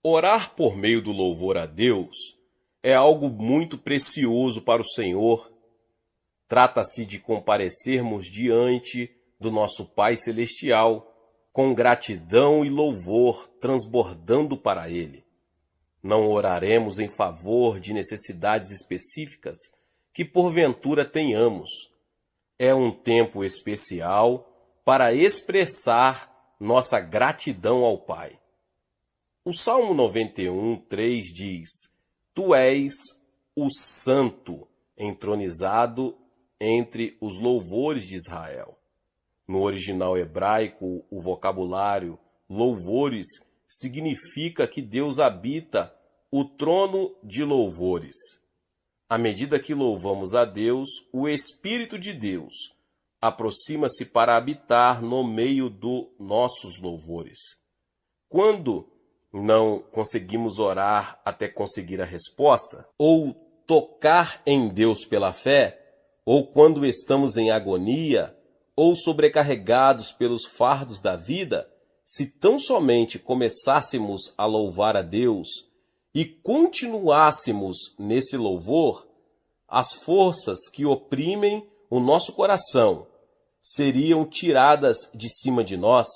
Orar por meio do louvor a Deus é algo muito precioso para o Senhor. Trata-se de comparecermos diante do nosso Pai Celestial com gratidão e louvor transbordando para Ele. Não oraremos em favor de necessidades específicas que porventura tenhamos. É um tempo especial para expressar nossa gratidão ao Pai. O Salmo 91:3 diz: Tu és o Santo, entronizado entre os louvores de Israel. No original hebraico, o vocabulário louvores significa que Deus habita o trono de louvores. À medida que louvamos a Deus, o Espírito de Deus aproxima-se para habitar no meio dos nossos louvores. Quando não conseguimos orar até conseguir a resposta, ou tocar em Deus pela fé, ou quando estamos em agonia, ou sobrecarregados pelos fardos da vida, se tão somente começássemos a louvar a Deus e continuássemos nesse louvor, as forças que oprimem o nosso coração seriam tiradas de cima de nós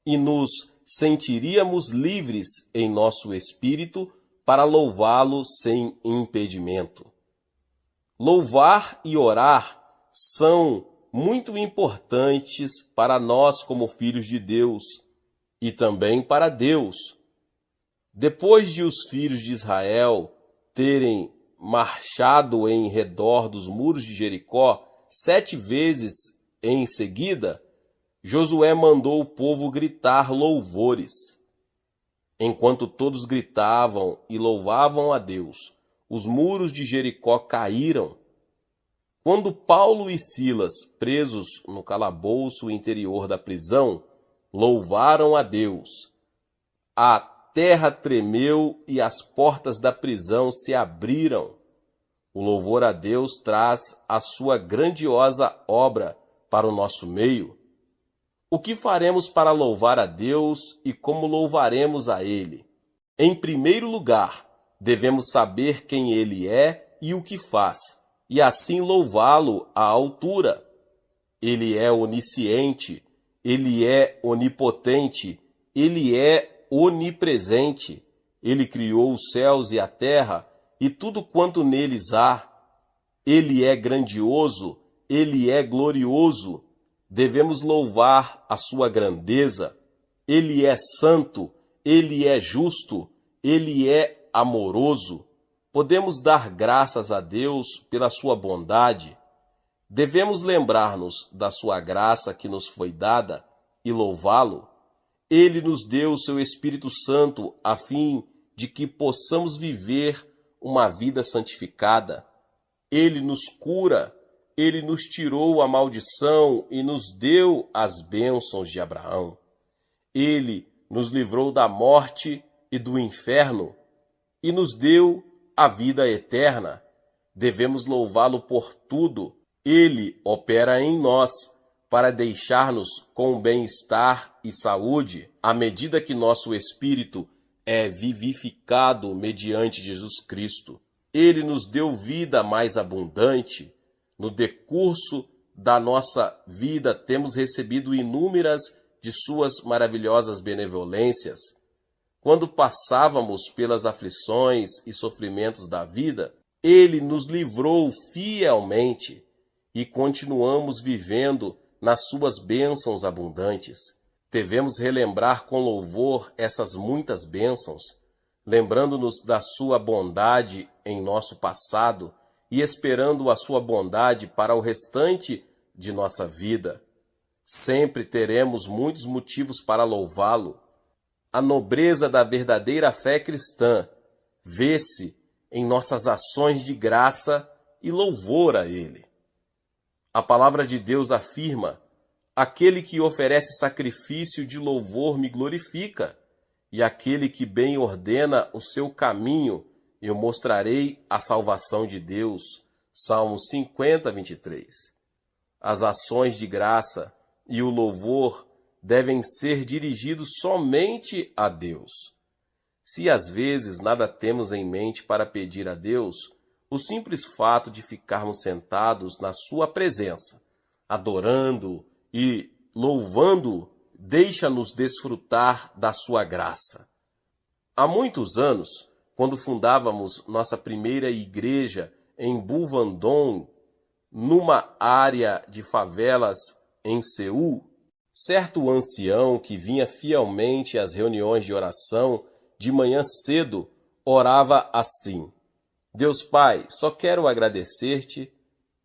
e nos sentiríamos livres em nosso espírito para louvá-lo sem impedimento. Louvar e orar são muito importantes para nós como filhos de Deus e também para Deus. Depois de os filhos de Israel terem marchado em redor dos muros de Jericó 7 vezes em seguida, Josué mandou o povo gritar louvores. Enquanto todos gritavam e louvavam a Deus, os muros de Jericó caíram. Quando Paulo e Silas, presos no calabouço interior da prisão, louvaram a Deus, a terra tremeu e as portas da prisão se abriram. O louvor a Deus traz a sua grandiosa obra para o nosso meio. O que faremos para louvar a Deus e como louvaremos a Ele? Em primeiro lugar, devemos saber quem Ele é e o que faz, e assim louvá-lo à altura. Ele é onisciente, Ele é onipotente, Ele é onipresente. Ele criou os céus e a terra e tudo quanto neles há. Ele é grandioso, Ele é glorioso. Devemos louvar a sua grandeza. Ele é santo, Ele é justo, Ele é amoroso. Podemos dar graças a Deus pela sua bondade. Devemos lembrar-nos da sua graça que nos foi dada e louvá-lo. Ele nos deu o seu Espírito Santo a fim de que possamos viver uma vida santificada. Ele nos cura. Ele nos tirou a maldição e nos deu as bênçãos de Abraão. Ele nos livrou da morte e do inferno e nos deu a vida eterna. Devemos louvá-lo por tudo. Ele opera em nós para deixar-nos com bem-estar e saúde à medida que nosso espírito é vivificado mediante Jesus Cristo. Ele nos deu vida mais abundante. No decurso da nossa vida, temos recebido inúmeras de suas maravilhosas benevolências. Quando passávamos pelas aflições e sofrimentos da vida, Ele nos livrou fielmente e continuamos vivendo nas suas bênçãos abundantes. Devemos relembrar com louvor essas muitas bênçãos, lembrando-nos da sua bondade em nosso passado e esperando a sua bondade para o restante de nossa vida. Sempre teremos muitos motivos para louvá-lo. A nobreza da verdadeira fé cristã vê-se em nossas ações de graça e louvor a Ele. A palavra de Deus afirma: aquele que oferece sacrifício de louvor me glorifica, e aquele que bem ordena o seu caminho, eu mostrarei a salvação de Deus. Salmo 50:23. As ações de graça e o louvor devem ser dirigidos somente a Deus. Se às vezes nada temos em mente para pedir a Deus, o simples fato de ficarmos sentados na sua presença, adorando e louvando, deixa-nos desfrutar da sua graça. Há muitos anos, quando fundávamos nossa primeira igreja em Buvandong, numa área de favelas em Seul, certo ancião que vinha fielmente às reuniões de oração de manhã cedo orava assim: Deus Pai, só quero agradecer-te,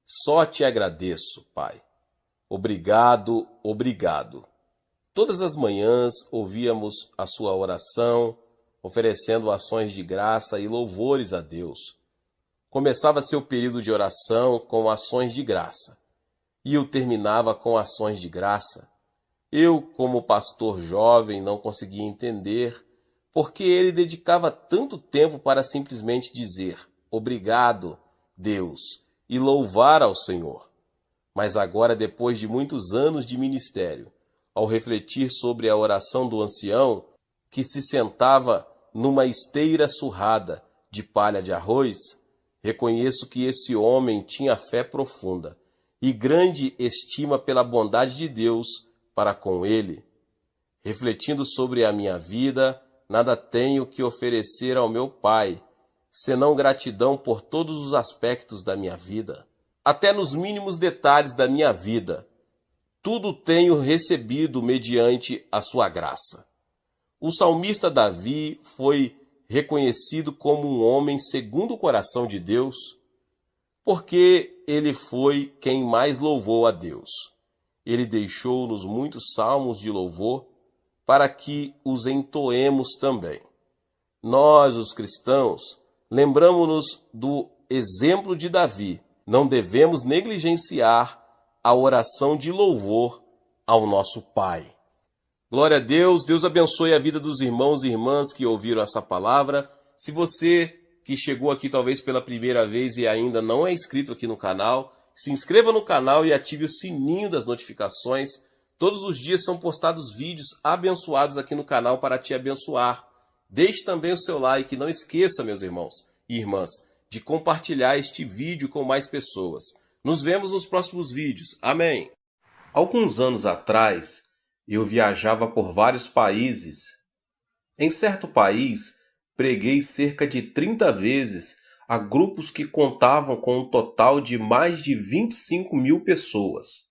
só te agradeço, Pai. Obrigado, obrigado. Todas as manhãs ouvíamos a sua oração, oferecendo ações de graça e louvores a Deus. Começava seu período de oração com ações de graça e o terminava com ações de graça. Eu, como pastor jovem, não conseguia entender por que ele dedicava tanto tempo para simplesmente dizer obrigado, Deus, e louvar ao Senhor. Mas agora, depois de muitos anos de ministério, ao refletir sobre a oração do ancião, que se sentava numa esteira surrada de palha de arroz, reconheço que esse homem tinha fé profunda e grande estima pela bondade de Deus para com ele. Refletindo sobre a minha vida, nada tenho que oferecer ao meu Pai, senão gratidão por todos os aspectos da minha vida. Até nos mínimos detalhes da minha vida, tudo tenho recebido mediante a sua graça. O salmista Davi foi reconhecido como um homem segundo o coração de Deus, porque ele foi quem mais louvou a Deus. Ele deixou-nos muitos salmos de louvor para que os entoemos também. Nós, os cristãos, lembramos-nos do exemplo de Davi. Não devemos negligenciar a oração de louvor ao nosso Pai. Glória a Deus, Deus abençoe a vida dos irmãos e irmãs que ouviram essa palavra. Se você que chegou aqui talvez pela primeira vez e ainda não é inscrito aqui no canal, se inscreva no canal e ative o sininho das notificações. Todos os dias são postados vídeos abençoados aqui no canal para te abençoar. Deixe também o seu like e não esqueça, meus irmãos e irmãs, de compartilhar este vídeo com mais pessoas. Nos vemos nos próximos vídeos. Amém. Alguns anos atrás, eu viajava por vários países. Em certo país, preguei cerca de 30 vezes a grupos que contavam com um total de mais de 25.000 pessoas.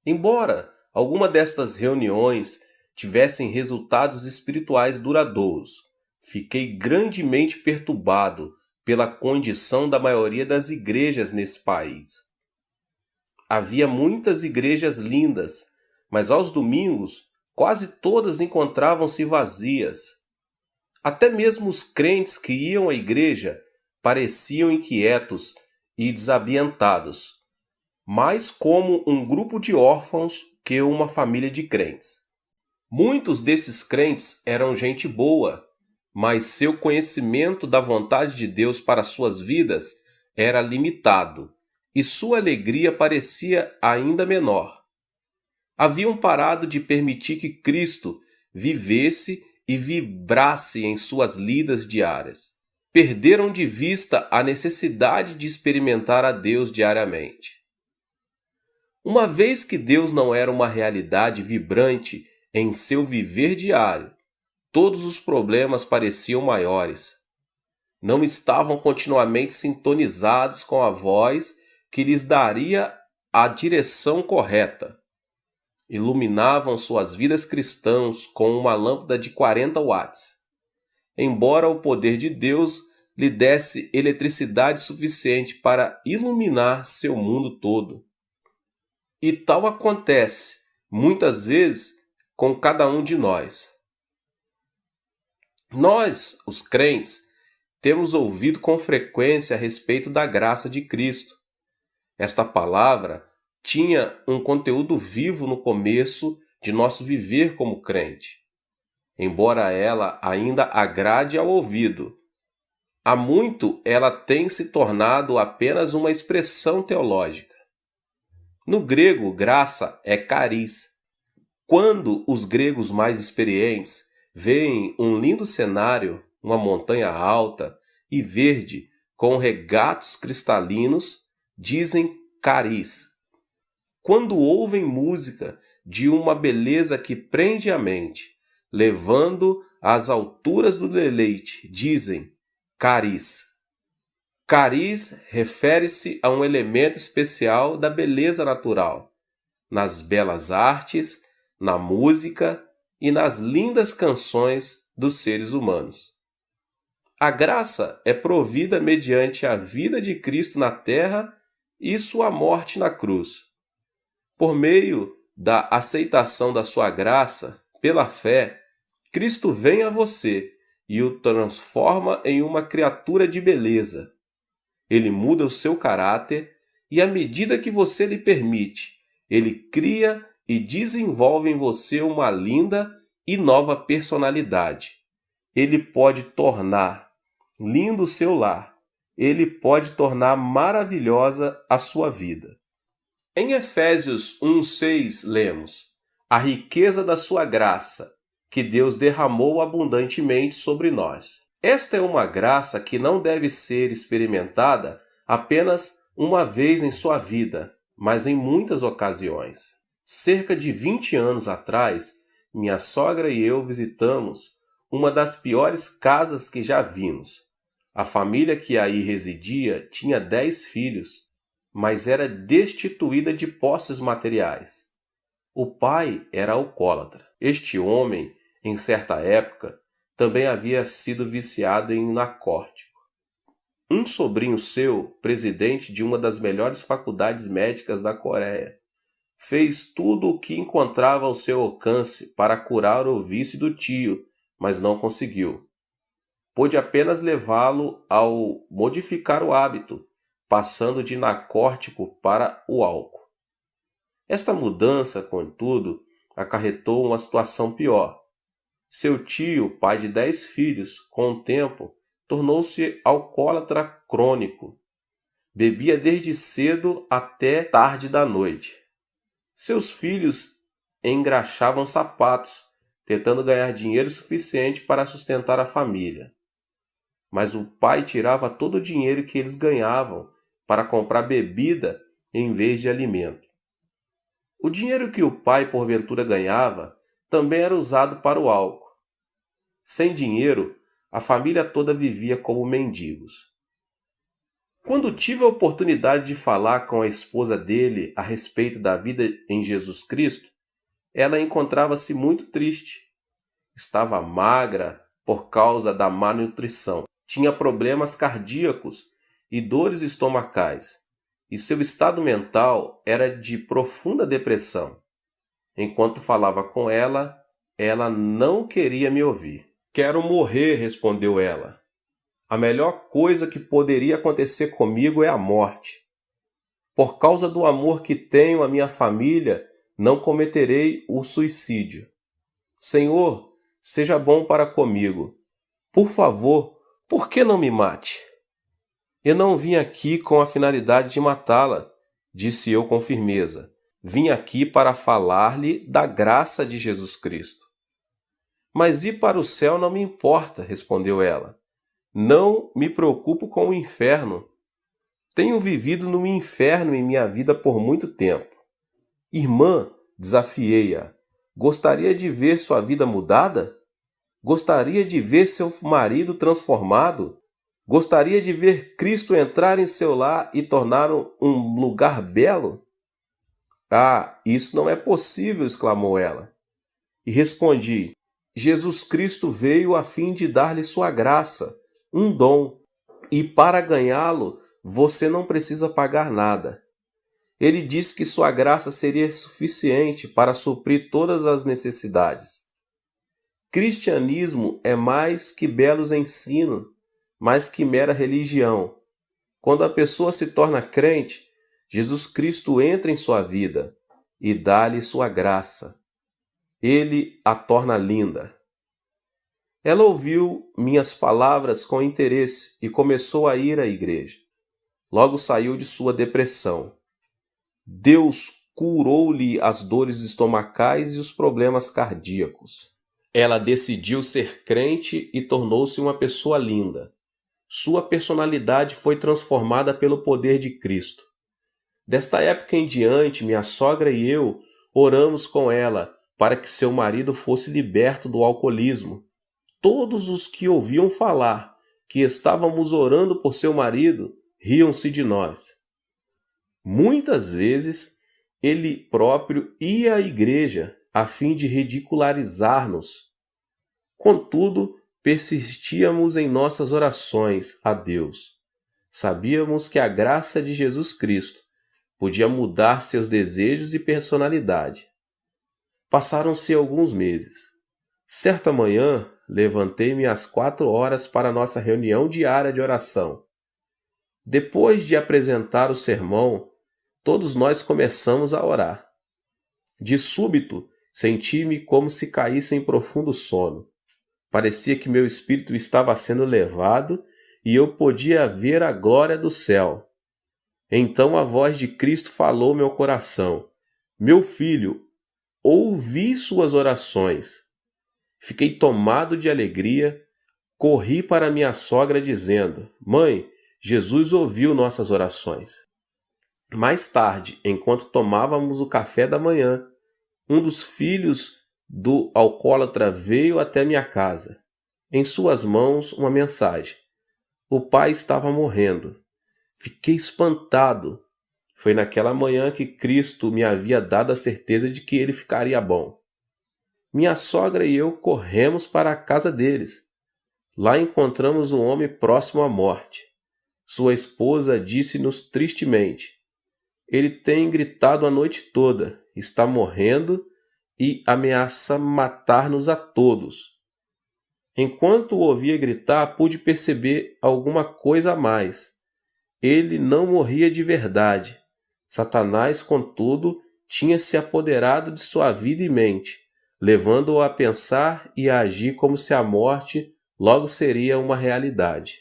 Embora alguma destas reuniões tivessem resultados espirituais duradouros, fiquei grandemente perturbado pela condição da maioria das igrejas nesse país. Havia muitas igrejas lindas, mas aos domingos quase todas encontravam-se vazias. Até mesmo os crentes que iam à igreja pareciam inquietos e desambientados, mais como um grupo de órfãos que uma família de crentes. Muitos desses crentes eram gente boa, mas seu conhecimento da vontade de Deus para suas vidas era limitado, e sua alegria parecia ainda menor. Haviam parado de permitir que Cristo vivesse e vibrasse em suas lidas diárias. Perderam de vista a necessidade de experimentar a Deus diariamente. Uma vez que Deus não era uma realidade vibrante em seu viver diário, todos os problemas pareciam maiores. Não estavam continuamente sintonizados com a voz que lhes daria a direção correta. Iluminavam suas vidas cristãs com uma lâmpada de 40 watts. Embora o poder de Deus lhe desse eletricidade suficiente para iluminar seu mundo todo. E tal acontece, muitas vezes, com cada um de nós. Nós, os crentes, temos ouvido com frequência a respeito da graça de Cristo. Esta palavra tinha um conteúdo vivo no começo de nosso viver como crente, embora ela ainda agrade ao ouvido. Há muito ela tem se tornado apenas uma expressão teológica. No grego, graça é charis. Quando os gregos mais experientes veem um lindo cenário, uma montanha alta e verde com regatos cristalinos, dizem cariz. Quando ouvem música de uma beleza que prende a mente, levando às alturas do deleite, dizem cariz. Cariz refere-se a um elemento especial da beleza natural, nas belas artes, na música e nas lindas canções dos seres humanos. A graça é provida mediante a vida de Cristo na terra e sua morte na cruz. Por meio da aceitação da sua graça, pela fé, Cristo vem a você e o transforma em uma criatura de beleza. Ele muda o seu caráter e, à medida que você lhe permite, ele cria e desenvolve em você uma linda e nova personalidade. Ele pode tornar lindo o seu lar. Ele pode tornar maravilhosa a sua vida. Em Efésios 1:6 lemos: a riqueza da sua graça, que Deus derramou abundantemente sobre nós. Esta é uma graça que não deve ser experimentada apenas uma vez em sua vida, mas em muitas ocasiões. Cerca de 20 anos atrás, minha sogra e eu visitamos uma das piores casas que já vimos. A família que aí residia tinha 10 filhos, mas era destituída de posses materiais. O pai era alcoólatra. Este homem, em certa época, também havia sido viciado em narcótico. Um sobrinho seu, presidente de uma das melhores faculdades médicas da Coreia, fez tudo o que encontrava ao seu alcance para curar o vício do tio, mas não conseguiu. Pôde apenas levá-lo ao modificar o hábito, passando de narcótico para o álcool. Esta mudança, contudo, acarretou uma situação pior. Seu tio, pai de 10 filhos, com o tempo, tornou-se alcoólatra crônico. Bebia desde cedo até tarde da noite. Seus filhos engraxavam sapatos, tentando ganhar dinheiro suficiente para sustentar a família. Mas o pai tirava todo o dinheiro que eles ganhavam para comprar bebida em vez de alimento. O dinheiro que o pai porventura ganhava também era usado para o álcool. Sem dinheiro, a família toda vivia como mendigos. Quando tive a oportunidade de falar com a esposa dele a respeito da vida em Jesus Cristo, ela encontrava-se muito triste. Estava magra por causa da má nutrição. Tinha problemas cardíacos e dores estomacais, e seu estado mental era de profunda depressão. Enquanto falava com ela, ela não queria me ouvir. "Quero morrer", respondeu ela. "A melhor coisa que poderia acontecer comigo é a morte. Por causa do amor que tenho à minha família, não cometerei o suicídio. Senhor, seja bom para comigo. Por favor, por que não me mate?" "Eu não vim aqui com a finalidade de matá-la", disse eu com firmeza. "Vim aqui para falar-lhe da graça de Jesus Cristo." "Mas ir para o céu não me importa", respondeu ela. "Não me preocupo com o inferno. Tenho vivido no inferno em minha vida por muito tempo." "Irmã", desafiei-a, "gostaria de ver sua vida mudada? Gostaria de ver seu marido transformado? Gostaria de ver Cristo entrar em seu lar e tornar um lugar belo?" "Ah, isso não é possível", exclamou ela. E respondi: "Jesus Cristo veio a fim de dar-lhe sua graça, um dom, e para ganhá-lo você não precisa pagar nada. Ele disse que sua graça seria suficiente para suprir todas as necessidades. Cristianismo é mais que belos ensinos, mais que mera religião. Quando a pessoa se torna crente, Jesus Cristo entra em sua vida e dá-lhe sua graça. Ele a torna linda." Ela ouviu minhas palavras com interesse e começou a ir à igreja. Logo saiu de sua depressão. Deus curou-lhe as dores estomacais e os problemas cardíacos. Ela decidiu ser crente e tornou-se uma pessoa linda. Sua personalidade foi transformada pelo poder de Cristo. Desta época em diante, minha sogra e eu oramos com ela para que seu marido fosse liberto do alcoolismo. Todos os que ouviam falar que estávamos orando por seu marido riam-se de nós. Muitas vezes, ele próprio ia à igreja a fim de ridicularizar-nos. Contudo, persistíamos em nossas orações a Deus. Sabíamos que a graça de Jesus Cristo podia mudar seus desejos e personalidade. Passaram-se alguns meses. Certa manhã, levantei-me às 4 horas para nossa reunião diária de oração. Depois de apresentar o sermão, todos nós começamos a orar. De súbito, senti-me como se caísse em profundo sono. Parecia que meu espírito estava sendo levado e eu podia ver a glória do céu. Então a voz de Cristo falou ao meu coração: Meu filho, ouvi suas orações. Fiquei tomado de alegria, corri para minha sogra dizendo: Mãe, Jesus ouviu nossas orações. Mais tarde, enquanto tomávamos o café da manhã, um dos filhos do alcoólatra veio até minha casa. Em suas mãos, uma mensagem. O pai estava morrendo. Fiquei espantado. Foi naquela manhã que Cristo me havia dado a certeza de que ele ficaria bom. Minha sogra e eu corremos para a casa deles. Lá encontramos um homem próximo à morte. Sua esposa disse-nos tristemente: Ele tem gritado a noite toda, está morrendo e ameaça matar-nos a todos. Enquanto o ouvia gritar, pude perceber alguma coisa a mais. Ele não morria de verdade. Satanás, contudo, tinha se apoderado de sua vida e mente, levando-o a pensar e a agir como se a morte logo seria uma realidade.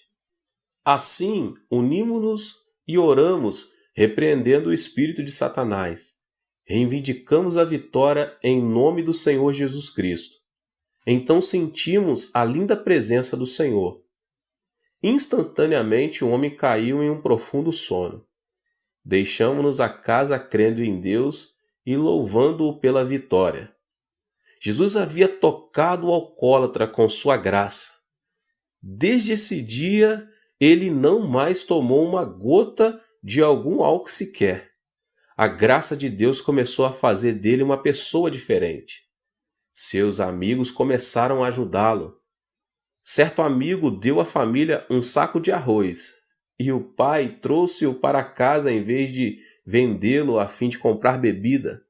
Assim, unimos-nos e oramos, repreendendo o espírito de Satanás. Reivindicamos a vitória em nome do Senhor Jesus Cristo. Então sentimos a linda presença do Senhor. Instantaneamente o homem caiu em um profundo sono. Deixamos-nos a casa crendo em Deus e louvando-o pela vitória. Jesus havia tocado o alcoólatra com sua graça. Desde esse dia, ele não mais tomou uma gota de algum álcool sequer. A graça de Deus começou a fazer dele uma pessoa diferente. Seus amigos começaram a ajudá-lo. Certo amigo deu à família um saco de arroz e o pai trouxe-o para casa em vez de vendê-lo a fim de comprar bebida.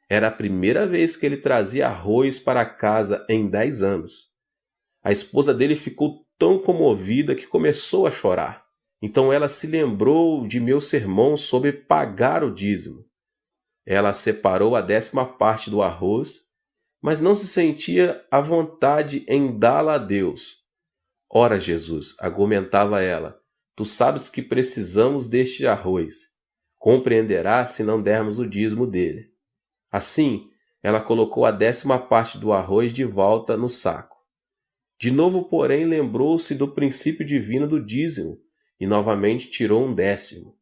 Era a primeira vez que ele trazia arroz para casa em 10 anos. A esposa dele ficou tão comovida que começou a chorar. Então ela se lembrou de meu sermão sobre pagar o dízimo. Ela separou a 10ª parte do arroz, mas não se sentia à vontade em dá-la a Deus. Ora, Jesus, argumentava ela, tu sabes que precisamos deste arroz. Compreenderás se não dermos o dízimo dele. Assim, ela colocou a 10ª parte do arroz de volta no saco. De novo, porém, lembrou-se do princípio divino do dízimo e novamente tirou um 10º.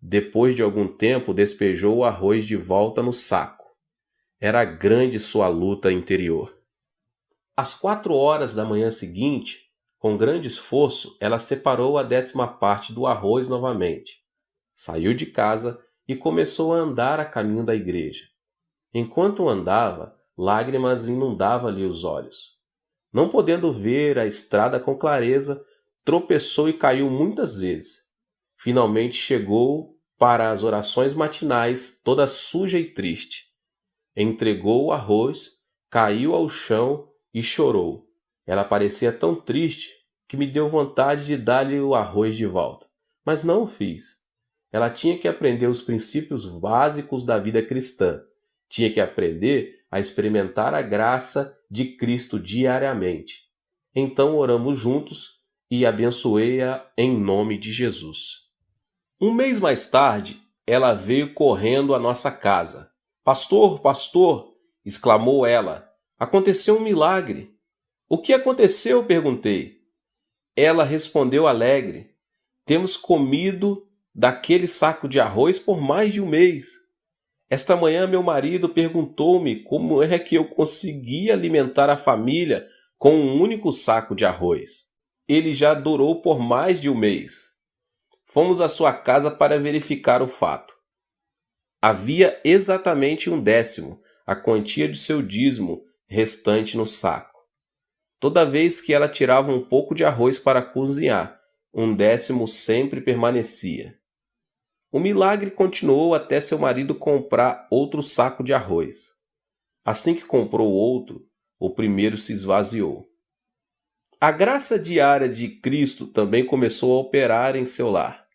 Depois de algum tempo, despejou o arroz de volta no saco. Era grande sua luta interior. Às 4 horas da manhã seguinte, com grande esforço, ela separou a 10ª parte do arroz novamente. Saiu de casa e começou a andar a caminho da igreja. Enquanto andava, lágrimas inundavam-lhe os olhos. Não podendo ver a estrada com clareza, tropeçou e caiu muitas vezes. Finalmente chegou para as orações matinais, toda suja e triste. Entregou o arroz, caiu ao chão e chorou. Ela parecia tão triste que me deu vontade de dar-lhe o arroz de volta, mas não o fiz. Ela tinha que aprender os princípios básicos da vida cristã. Tinha que aprender a experimentar a graça de Cristo diariamente. Então oramos juntos e abençoei-a em nome de Jesus. Um mês mais tarde, ela veio correndo à nossa casa. Pastor, pastor, exclamou ela, Aconteceu um milagre. O que aconteceu? Perguntei. Ela respondeu alegre. Temos comido daquele saco de arroz por mais de um mês. Esta manhã meu marido perguntou-me como é que eu conseguia alimentar a família com um único saco de arroz. Ele já durou por mais de um mês. Fomos à sua casa para verificar o fato. Havia exatamente 1/10, a quantia de seu dízimo restante no saco. Toda vez que ela tirava um pouco de arroz para cozinhar, 1/10 sempre permanecia. O milagre continuou até seu marido comprar outro saco de arroz. Assim que comprou outro, o primeiro se esvaziou. A graça diária de Cristo também começou a operar em seu lar.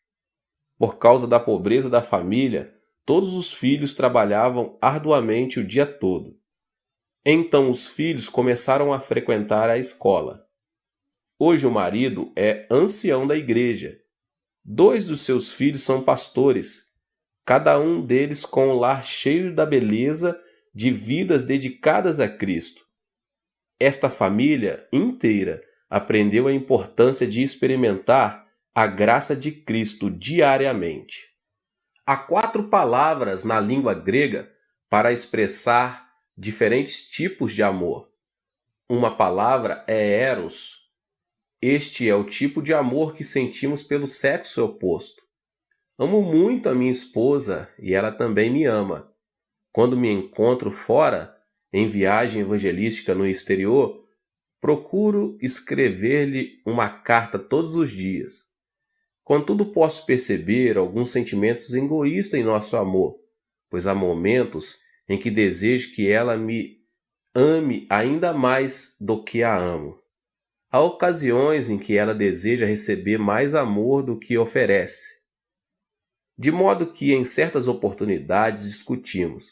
Por causa da pobreza da família, todos os filhos trabalhavam arduamente o dia todo. Então os filhos começaram a frequentar a escola. Hoje o marido é ancião da igreja. 2 dos seus filhos são pastores, cada um deles com um lar cheio da beleza de vidas dedicadas a Cristo. Esta família inteira aprendeu a importância de experimentar a graça de Cristo diariamente. Há 4 palavras na língua grega para expressar diferentes tipos de amor. Uma palavra é eros. Este é o tipo de amor que sentimos pelo sexo oposto. Amo muito a minha esposa e ela também me ama. Quando me encontro fora, em viagem evangelística no exterior, procuro escrever-lhe uma carta todos os dias. Contudo, posso perceber alguns sentimentos egoístas em nosso amor, pois há momentos em que desejo que ela me ame ainda mais do que a amo. Há ocasiões em que ela deseja receber mais amor do que oferece. De modo que, em certas oportunidades, discutimos.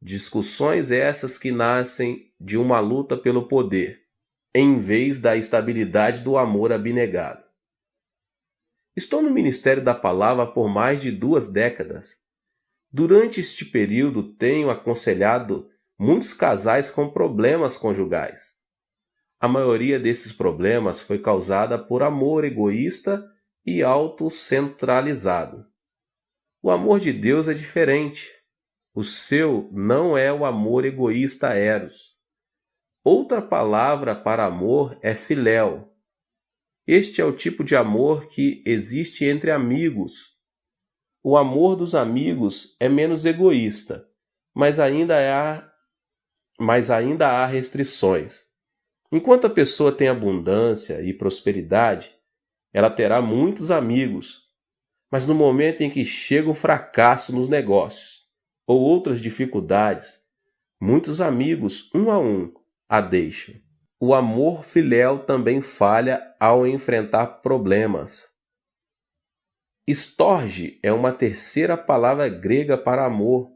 Discussões essas que nascem de uma luta pelo poder, em vez da estabilidade do amor abnegado. Estou no Ministério da Palavra por mais de 2 décadas. Durante este período, tenho aconselhado muitos casais com problemas conjugais. A maioria desses problemas foi causada por amor egoísta e autocentralizado. O amor de Deus é diferente. O seu não é o amor egoísta eros. Outra palavra para amor é filéu. Este é o tipo de amor que existe entre amigos. O amor dos amigos é menos egoísta, mas ainda há restrições. Enquanto a pessoa tem abundância e prosperidade, ela terá muitos amigos, mas no momento em que chega o fracasso nos negócios ou outras dificuldades, muitos amigos, um a um, a deixam. O amor filéu também falha ao enfrentar problemas. Storge é uma terceira palavra grega para amor.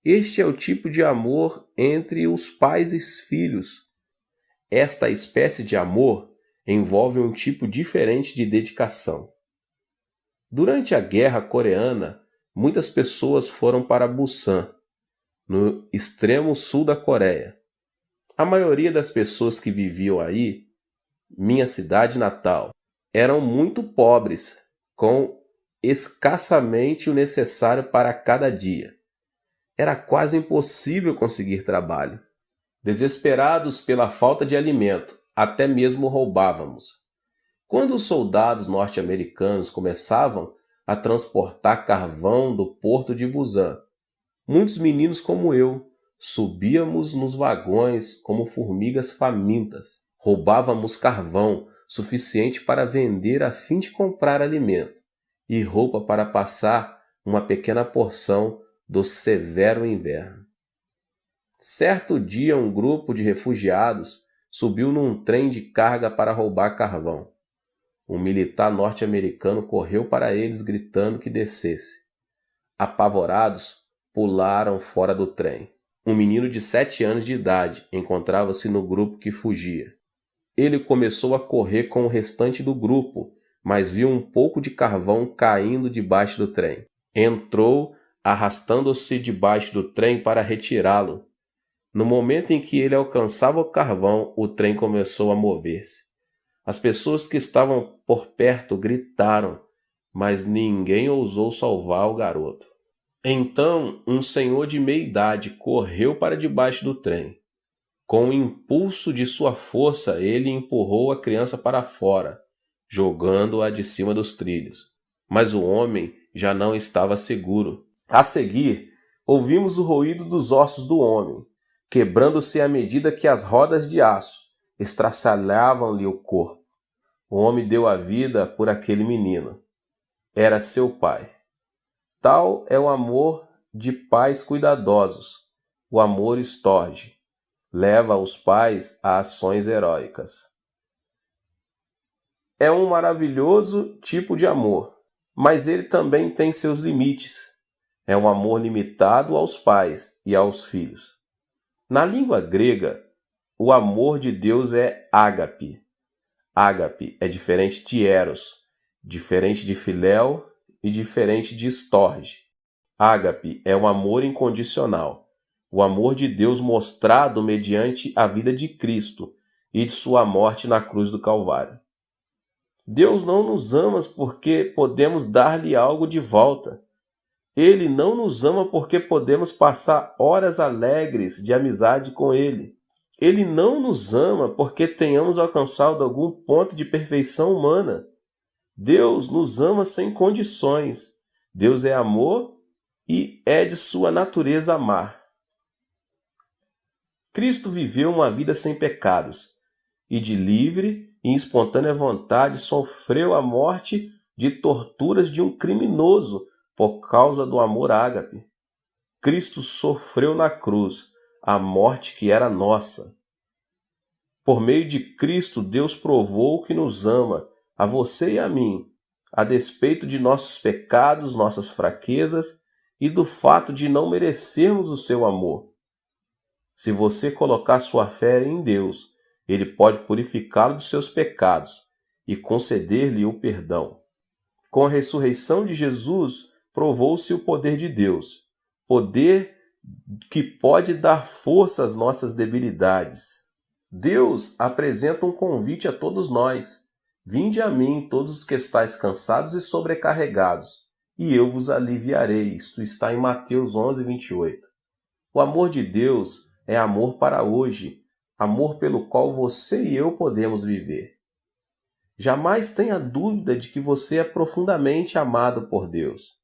Este é o tipo de amor entre os pais e os filhos. Esta espécie de amor envolve um tipo diferente de dedicação. Durante a Guerra Coreana, muitas pessoas foram para Busan, no extremo sul da Coreia. A maioria das pessoas que viviam aí, minha cidade natal, eram muito pobres, com escassamente o necessário para cada dia. Era quase impossível conseguir trabalho. Desesperados pela falta de alimento, até mesmo roubávamos. Quando os soldados norte-americanos começavam a transportar carvão do porto de Busan, muitos meninos como eu subíamos nos vagões como formigas famintas. Roubávamos carvão suficiente para vender a fim de comprar alimento e roupa para passar uma pequena porção do severo inverno. Certo dia, um grupo de refugiados subiu num trem de carga para roubar carvão. Um militar norte-americano correu para eles gritando que descesse. Apavorados, pularam fora do trem. Um menino de 7 anos de idade encontrava-se no grupo que fugia. Ele começou a correr com o restante do grupo, mas viu um pouco de carvão caindo debaixo do trem. Entrou, arrastando-se debaixo do trem para retirá-lo. No momento em que ele alcançava o carvão, o trem começou a mover-se. As pessoas que estavam por perto gritaram, mas ninguém ousou salvar o garoto. Então, um senhor de meia idade correu para debaixo do trem. Com o impulso de sua força, ele empurrou a criança para fora, jogando-a de cima dos trilhos. Mas o homem já não estava seguro. A seguir, ouvimos o ruído dos ossos do homem, quebrando-se à medida que as rodas de aço estraçalhavam-lhe o corpo. O homem deu a vida por aquele menino. Era seu pai. Tal é o amor de pais cuidadosos. O amor estorge. Leva os pais a ações heróicas. É um maravilhoso tipo de amor, mas ele também tem seus limites. É um amor limitado aos pais e aos filhos. Na língua grega, o amor de Deus é ágape. Ágape é diferente de eros, diferente de filéu e diferente de estorge. Ágape é um amor incondicional, o amor de Deus mostrado mediante a vida de Cristo e de sua morte na cruz do Calvário. Deus não nos ama porque podemos dar-lhe algo de volta. Ele não nos ama porque podemos passar horas alegres de amizade com Ele. Ele não nos ama porque tenhamos alcançado algum ponto de perfeição humana. Deus nos ama sem condições. Deus é amor e é de sua natureza amar. Cristo viveu uma vida sem pecados e de livre e espontânea vontade sofreu a morte de torturas de um criminoso por causa do amor ágape. Cristo sofreu na cruz a morte que era nossa. Por meio de Cristo, Deus provou que nos ama, a você e a mim, a despeito de nossos pecados, nossas fraquezas e do fato de não merecermos o seu amor. Se você colocar sua fé em Deus, Ele pode purificá-lo dos seus pecados e conceder-lhe o perdão. Com a ressurreição de Jesus, provou-se o poder de Deus, poder que pode dar força às nossas debilidades. Deus apresenta um convite a todos nós. Vinde a mim, todos os que estáis cansados e sobrecarregados, e eu vos aliviarei. Isto está em Mateus 11, 28. O amor de Deus é amor para hoje, amor pelo qual você e eu podemos viver. Jamais tenha dúvida de que você é profundamente amado por Deus.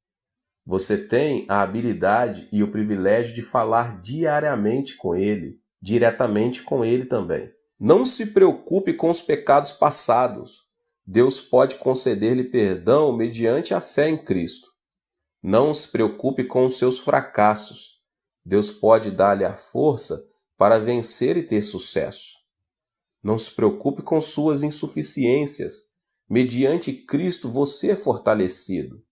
Você tem a habilidade e o privilégio de falar diariamente com Ele, diretamente com Ele também. Não se preocupe com os pecados passados. Deus pode conceder-lhe perdão mediante a fé em Cristo. Não se preocupe com os seus fracassos. Deus pode dar-lhe a força para vencer e ter sucesso. Não se preocupe com suas insuficiências. Mediante Cristo você é fortalecido.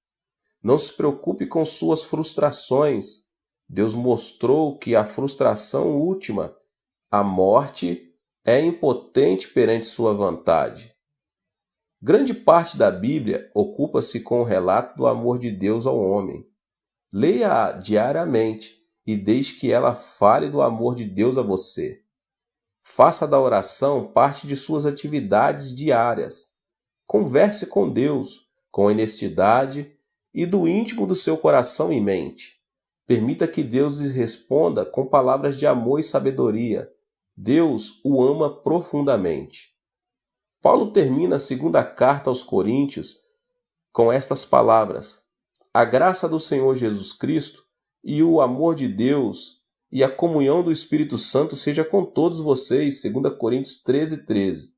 Não se preocupe com suas frustrações. Deus mostrou que a frustração última, a morte, é impotente perante sua vontade. Grande parte da Bíblia ocupa-se com o relato do amor de Deus ao homem. Leia-a diariamente e deixe que ela fale do amor de Deus a você. Faça da oração parte de suas atividades diárias. Converse com Deus com honestidade e do íntimo do seu coração e mente. Permita que Deus lhe responda com palavras de amor e sabedoria. Deus o ama profundamente. Paulo termina a segunda carta aos Coríntios com estas palavras: a graça do Senhor Jesus Cristo e o amor de Deus e a comunhão do Espírito Santo seja com todos vocês. 2 Coríntios 13:13.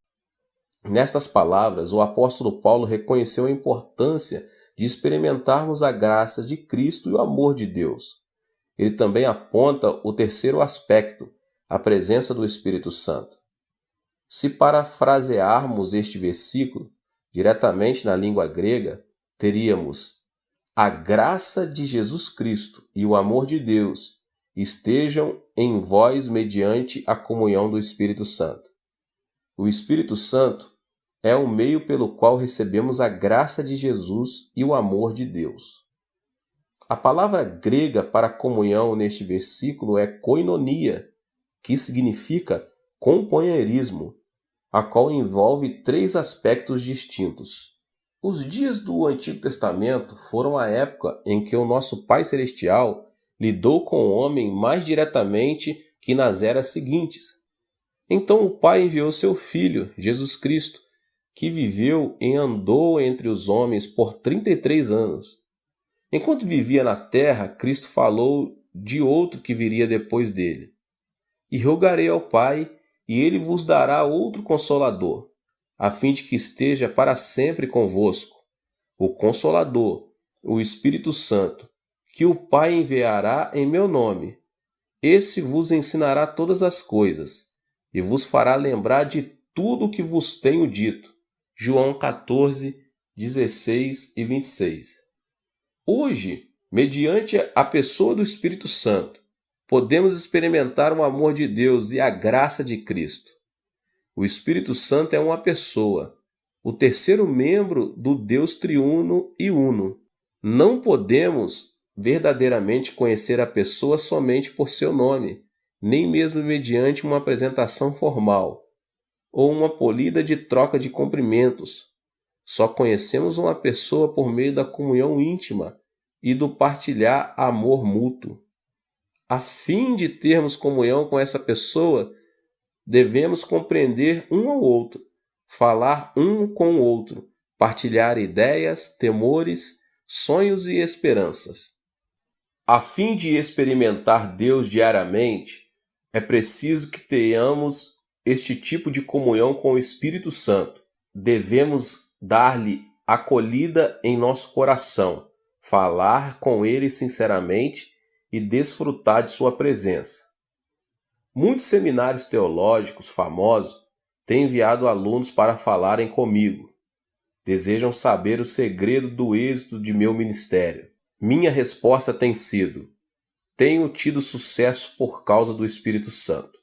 Nestas palavras, o apóstolo Paulo reconheceu a importância de experimentarmos a graça de Cristo e o amor de Deus. Ele também aponta o terceiro aspecto, a presença do Espírito Santo. Se parafrasearmos este versículo diretamente na língua grega, teríamos: a graça de Jesus Cristo e o amor de Deus estejam em vós mediante a comunhão do Espírito Santo. O Espírito Santo é o meio pelo qual recebemos a graça de Jesus e o amor de Deus. A palavra grega para comunhão neste versículo é koinonia, que significa companheirismo, a qual envolve 3 aspectos distintos. Os dias do Antigo Testamento foram a época em que o nosso Pai Celestial lidou com o homem mais diretamente que nas eras seguintes. Então o Pai enviou seu Filho, Jesus Cristo, que viveu e andou entre os homens por 33 anos. Enquanto vivia na terra, Cristo falou de outro que viria depois dele. E rogarei ao Pai, e ele vos dará outro Consolador, a fim de que esteja para sempre convosco, o Consolador, o Espírito Santo, que o Pai enviará em meu nome. Esse vos ensinará todas as coisas, e vos fará lembrar de tudo o que vos tenho dito. João 14, 16 e 26. Hoje, mediante a pessoa do Espírito Santo, podemos experimentar o amor de Deus e a graça de Cristo. O Espírito Santo é uma pessoa, o terceiro membro do Deus triuno e uno. Não podemos verdadeiramente conhecer a pessoa somente por seu nome, nem mesmo mediante uma apresentação formal ou uma polida de troca de cumprimentos. Só conhecemos uma pessoa por meio da comunhão íntima e do partilhar amor mútuo. A fim de termos comunhão com essa pessoa, devemos compreender um ao outro, falar um com o outro, partilhar ideias, temores, sonhos e esperanças. A fim de experimentar Deus diariamente, é preciso que tenhamos este tipo de comunhão com o Espírito Santo. Devemos dar-lhe acolhida em nosso coração, falar com ele sinceramente e desfrutar de sua presença. Muitos seminários teológicos famosos têm enviado alunos para falarem comigo. Desejam saber o segredo do êxito de meu ministério. Minha resposta tem sido: tenho tido sucesso por causa do Espírito Santo.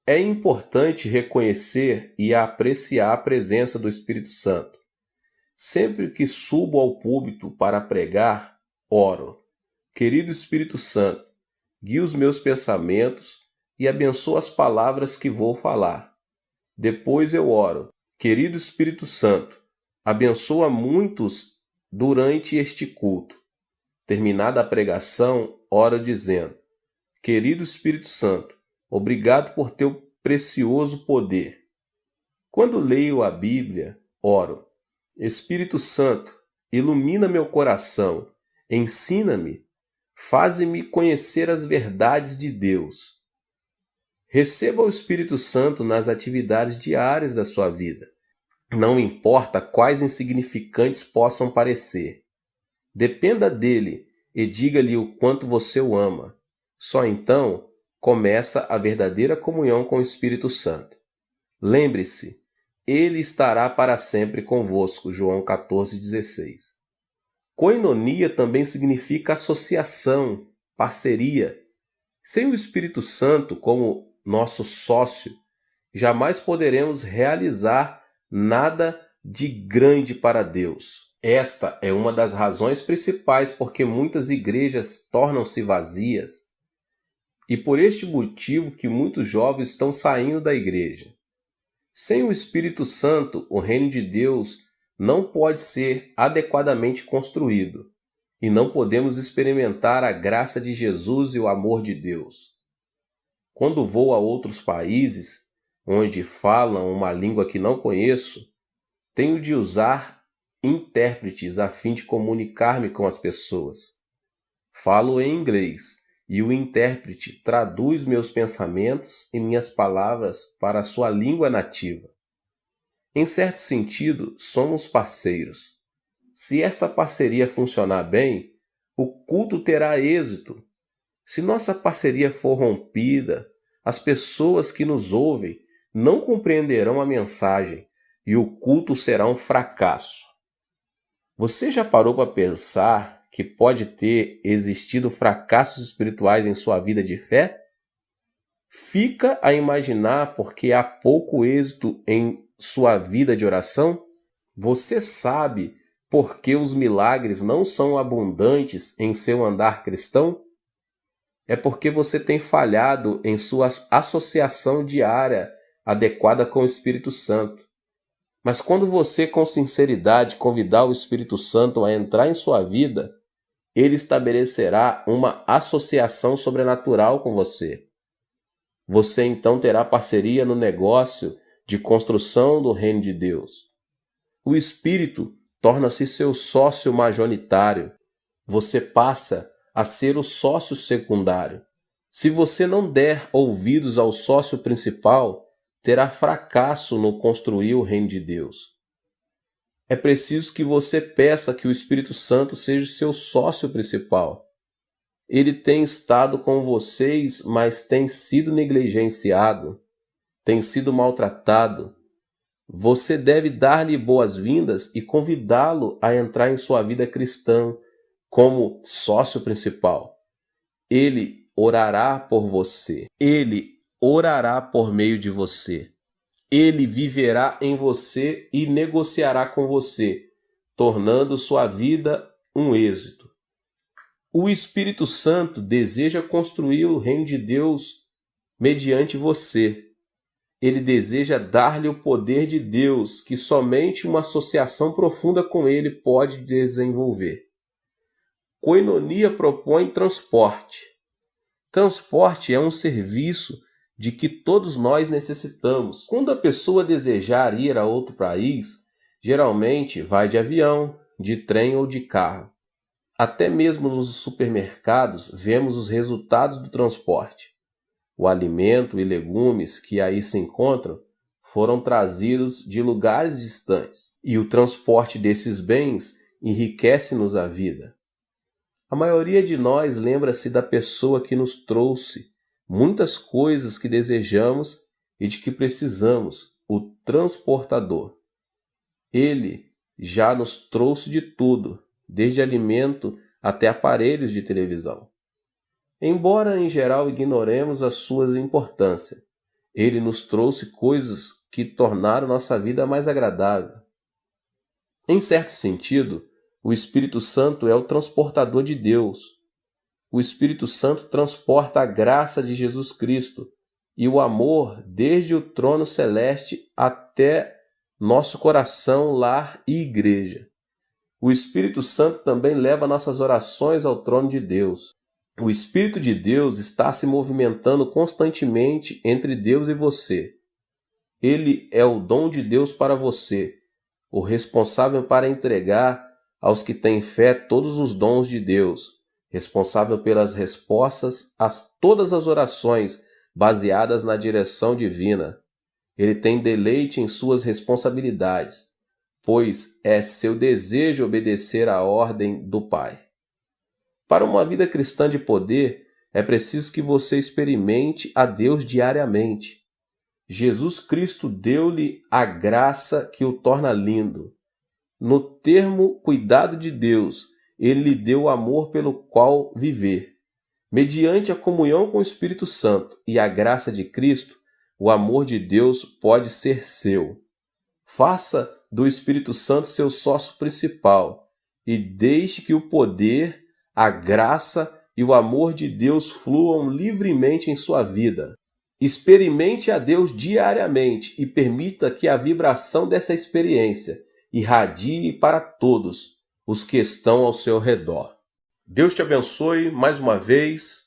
É importante reconhecer e apreciar a presença do Espírito Santo. Sempre que subo ao púlpito para pregar, oro: querido Espírito Santo, guia os meus pensamentos e abençoa as palavras que vou falar. Depois eu oro: querido Espírito Santo, abençoa muitos durante este culto. Terminada a pregação, oro dizendo: querido Espírito Santo, obrigado por teu precioso poder. Quando leio a Bíblia, oro: Espírito Santo, ilumina meu coração, ensina-me, faze-me conhecer as verdades de Deus. Receba o Espírito Santo nas atividades diárias da sua vida. Não importa quais insignificantes possam parecer. Dependa dele e diga-lhe o quanto você o ama. Só então começa a verdadeira comunhão com o Espírito Santo. Lembre-se, ele estará para sempre convosco. João 14,16. Koinonia também significa associação, parceria. Sem o Espírito Santo como nosso sócio, jamais poderemos realizar nada de grande para Deus. Esta é uma das razões principais porque muitas igrejas tornam-se vazias e por este motivo que muitos jovens estão saindo da igreja. Sem o Espírito Santo, o reino de Deus não pode ser adequadamente construído e não podemos experimentar a graça de Jesus e o amor de Deus. Quando vou a outros países, onde falam uma língua que não conheço, tenho de usar intérpretes a fim de comunicar-me com as pessoas. Falo em inglês e o intérprete traduz meus pensamentos e minhas palavras para a sua língua nativa. Em certo sentido, somos parceiros. Se esta parceria funcionar bem, o culto terá êxito. Se nossa parceria for rompida, as pessoas que nos ouvem não compreenderão a mensagem e o culto será um fracasso. Você já parou para pensar que pode ter existido fracassos espirituais em sua vida de fé? Fica a imaginar porque há pouco êxito em sua vida de oração? Você sabe por que os milagres não são abundantes em seu andar cristão? É porque você tem falhado em sua associação diária adequada com o Espírito Santo. Mas quando você, com sinceridade, convidar o Espírito Santo a entrar em sua vida, ele estabelecerá uma associação sobrenatural com você. Você então terá parceria no negócio de construção do reino de Deus. O Espírito torna-se seu sócio majoritário. Você passa a ser o sócio secundário. Se você não der ouvidos ao sócio principal, terá fracasso no construir o reino de Deus. É preciso que você peça que o Espírito Santo seja seu sócio principal. Ele tem estado com vocês, mas tem sido negligenciado, tem sido maltratado. Você deve dar-lhe boas-vindas e convidá-lo a entrar em sua vida cristã como sócio principal. Ele orará por você. Ele orará por meio de você. Ele viverá em você e negociará com você, tornando sua vida um êxito. O Espírito Santo deseja construir o reino de Deus mediante você. Ele deseja dar-lhe o poder de Deus que somente uma associação profunda com ele pode desenvolver. Koinonia propõe transporte. Transporte é um serviço de que todos nós necessitamos. Quando a pessoa desejar ir a outro país, geralmente vai de avião, de trem ou de carro. Até mesmo nos supermercados vemos os resultados do transporte. O alimento e legumes que aí se encontram foram trazidos de lugares distantes, e o transporte desses bens enriquece-nos a vida. A maioria de nós lembra-se da pessoa que nos trouxe muitas coisas que desejamos e de que precisamos, o transportador. Ele já nos trouxe de tudo, desde alimento até aparelhos de televisão. Embora em geral ignoremos a sua importância, ele nos trouxe coisas que tornaram nossa vida mais agradável. Em certo sentido, o Espírito Santo é o transportador de Deus. O Espírito Santo transporta a graça de Jesus Cristo e o amor desde o trono celeste até nosso coração, lar e igreja. O Espírito Santo também leva nossas orações ao trono de Deus. O Espírito de Deus está se movimentando constantemente entre Deus e você. Ele é o dom de Deus para você, o responsável para entregar aos que têm fé todos os dons de Deus, responsável pelas respostas a todas as orações baseadas na direção divina. Ele tem deleite em suas responsabilidades, pois é seu desejo obedecer à ordem do Pai. Para uma vida cristã de poder, é preciso que você experimente a Deus diariamente. Jesus Cristo deu-lhe a graça que o torna lindo. No termo cuidado de Deus, ele lhe deu o amor pelo qual viver. Mediante a comunhão com o Espírito Santo e a graça de Cristo, o amor de Deus pode ser seu. Faça do Espírito Santo seu sócio principal e deixe que o poder, a graça e o amor de Deus fluam livremente em sua vida. Experimente a Deus diariamente e permita que a vibração dessa experiência irradie para todos os que estão ao seu redor. Deus te abençoe mais uma vez.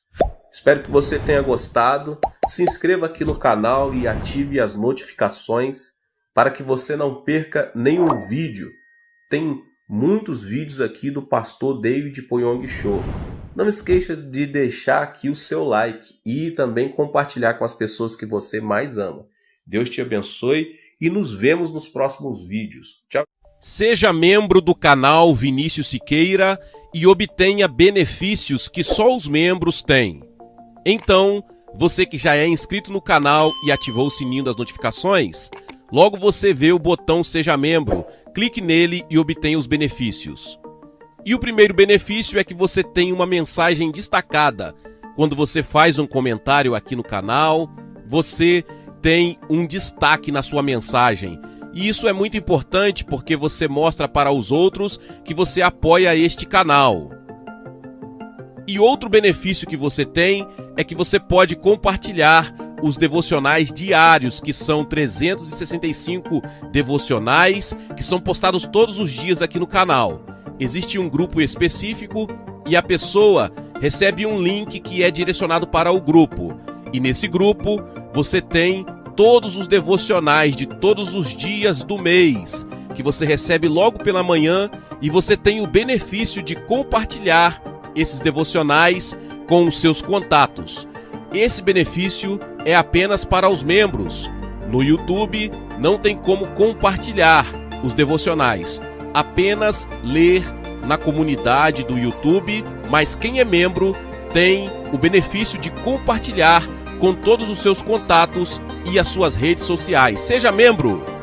Espero que você tenha gostado. Se inscreva aqui no canal e ative as notificações para que você não perca nenhum vídeo. Tem muitos vídeos aqui do pastor David Poyong Cho. Não esqueça de deixar aqui o seu like e também compartilhar com as pessoas que você mais ama. Deus te abençoe e nos vemos nos próximos vídeos. Tchau. Seja membro do canal Vinícius Siqueira e obtenha benefícios que só os membros têm. Então, você que já é inscrito no canal e ativou o sininho das notificações, logo você vê o botão Seja Membro, clique nele e obtenha os benefícios. E o primeiro benefício é que você tem uma mensagem destacada. Quando você faz um comentário aqui no canal, você tem um destaque na sua mensagem. E isso é muito importante porque você mostra para os outros que você apoia este canal. E outro benefício que você tem é que você pode compartilhar os devocionais diários, que são 365 devocionais, que são postados todos os dias aqui no canal. Existe um grupo específico e a pessoa recebe um link que é direcionado para o grupo. E nesse grupo você tem todos os devocionais de todos os dias do mês, que você recebe logo pela manhã, e você tem o benefício de compartilhar esses devocionais com os seus contatos. Esse benefício é apenas para os membros. No YouTube não tem como compartilhar os devocionais, apenas ler na comunidade do YouTube, mas quem é membro tem o benefício de compartilhar com todos os seus contatos e as suas redes sociais. Seja membro!